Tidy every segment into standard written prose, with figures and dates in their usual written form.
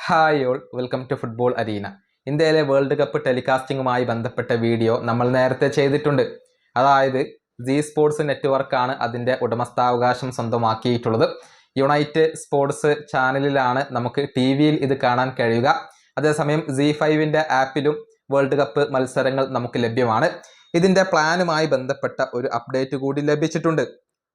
Hi all, welcome to football arena. ഇന്ത്യയിലെ world cup ടെലികാസ്റ്റിംഗുമായി ബന്ധപ്പെട്ട വീഡിയോ നമ്മൾ നേരത്തെ ചെയ്തിട്ടുണ്ട്. അതായത് ജി സ്പോർട്സ് നെറ്റ്വർക്കാണ് അതിൻ്റെ ഉടമസ്ഥാവകാശം സ്വന്തമാക്കിയിട്ടുള്ളത്. യുണൈറ്റ് സ്പോർട്സ് ചാനലിലാണ് നമുക്ക് TV-യിൽ ഇത് കാണാൻ കഴിയുക. അതേസമയം ZEE5-ൻ്റെ ആപ്പിലും വേൾഡ് കപ്പ് മത്സരങ്ങൾ നമുക്ക് ലഭ്യമാണ്. ഇതിൻ്റെ പ്ലാനുമായി ബന്ധപ്പെട്ട ഒരു അപ്ഡേറ്റ് കൂടി ലഭിച്ചിട്ടുണ്ട്.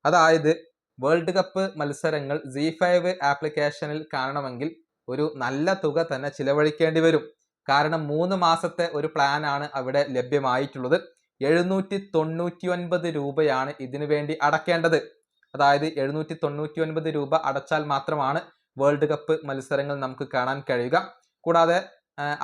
അതായത് വേൾഡ് കപ്പ് മത്സരങ്ങൾ ZEE5 ആപ്ലിക്കേഷനിൽ കാണണമെങ്കിൽ ഒരു നല്ല തുക തന്നെ ചിലവഴിക്കേണ്ടി വരും. കാരണം 3 മാസത്തെ ഒരു പ്ലാനാണ് അവിടെ ലഭ്യമായിട്ടുള്ളത്. 799 രൂപയാണ് ഇതിനു വേണ്ടി അടക്കേണ്ടത്. അതായത് 799 രൂപ അടച്ചാൽ മാത്രമാണ് വേൾഡ് കപ്പ് മത്സരങ്ങൾ നമുക്ക് കാണാൻ കഴിയുക. കൂടാതെ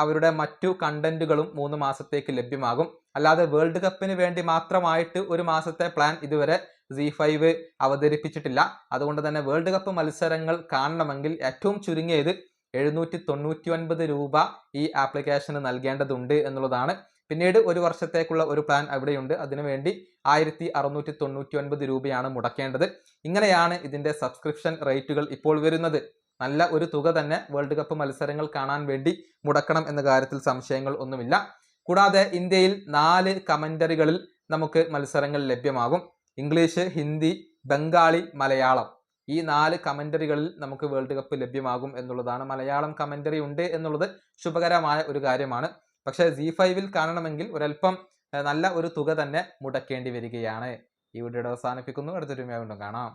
അവരുടെ മറ്റു കണ്ടന്റുകളും 3 മാസത്തേക്ക് ലഭ്യമാകും. അല്ലാതെ വേൾഡ് കപ്പിന് വേണ്ടി മാത്രമായിട്ട് ഒരു മാസത്തെ പ്ലാൻ ഇതുവരെ ZEE5 അവതരിപ്പിച്ചിട്ടില്ല. അതുകൊണ്ട് തന്നെ വേൾഡ് കപ്പ് മത്സരങ്ങൾ കാണണമെങ്കിൽ ഏറ്റവും ചുരുങ്ങിയത് 799 രൂപ ഈ ആപ്ലിക്കേഷന് നൽകേണ്ടതുണ്ട് എന്നുള്ളതാണ്. പിന്നീട് ഒരു വർഷത്തേക്കുള്ള ഒരു പ്ലാൻ അവിടെയുണ്ട്. അതിനുവേണ്ടി 1699 രൂപയാണ് മുടക്കേണ്ടത്. ഇങ്ങനെയാണ് ഇതിൻ്റെ സബ്സ്ക്രിപ്ഷൻ റേറ്റുകൾ ഇപ്പോൾ വരുന്നത്. നല്ല ഒരു തുക തന്നെ വേൾഡ് കപ്പ് മത്സരങ്ങൾ കാണാൻ വേണ്ടി മുടക്കണം എന്ന കാര്യത്തിൽ സംശയങ്ങൾ ഒന്നുമില്ല. കൂടാതെ ഇന്ത്യയിൽ 4 കമന്ററികളിൽ നമുക്ക് മത്സരങ്ങൾ ലഭ്യമാകും. ഇംഗ്ലീഷ്, ഹിന്ദി, ബംഗാളി, മലയാളം. ഈ 4 കമന്ററികളിൽ നമുക്ക് വേൾഡ് കപ്പ് ലഭ്യമാകും എന്നുള്ളതാണ്. മലയാളം കമന്ററി ഉണ്ട് എന്നുള്ളത് ശുഭകരമായ ഒരു കാര്യമാണ്. പക്ഷേ ZEE5-ൽ കാണണമെങ്കിൽ ഒരല്പം നല്ല ഒരു തുക തന്നെ മുടക്കേണ്ടി വരികയാണ്. ഈ വീഡിയോ അവസാനിപ്പിക്കുന്നു. അടുത്തൊരു വീഡിയോ കാണാം.